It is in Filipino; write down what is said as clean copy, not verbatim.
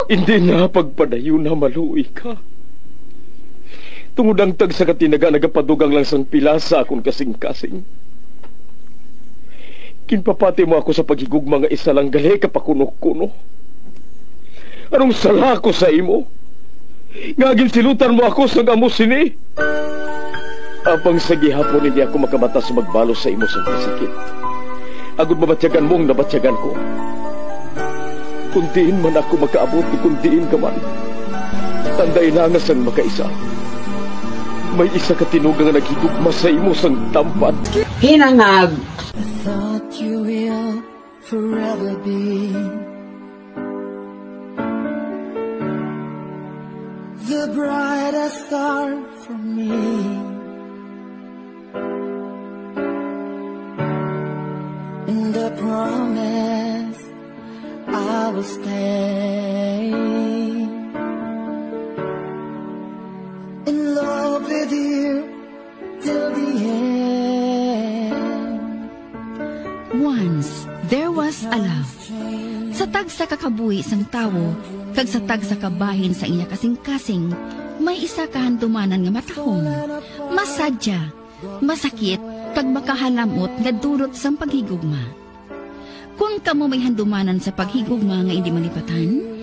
Hindi na pagpadayo na maluoy ka. Tungod ang tag sa katinaga nagapadugang lang sang pilasa akong kasing-kasing. Kinpapati mo ako sa paghigugma nga isa lang gali kapakunok-kuno. Anong sala ko sa imo? Ngagin silutan mo ako sa gamo sini. Apang sa gihapon hindi ako makamata sa magbalo sa imo sa sakit. Agud mabatyagan mong nabatyagan ko. Kundiin man ako makaabot, kundiin ka man. Tanday na nga sang makaisa. May isa ka tinugang naghigugma sa imo sang tampan. Hinangag. I thought you will forever be the brightest star for me. And I promise I will stay in love with you till the end. Once there was a love. Sa tag sa kakabuhi sang tawo, kag sa tag sa kabahin sa inya kasing-kasing, may isa kahandumanan nga matahong, masadya, masakit, kag makahalamot nga dulot sang paghigugma. Kung kamo may handumanan sa paghigugma nga hindi malipatan,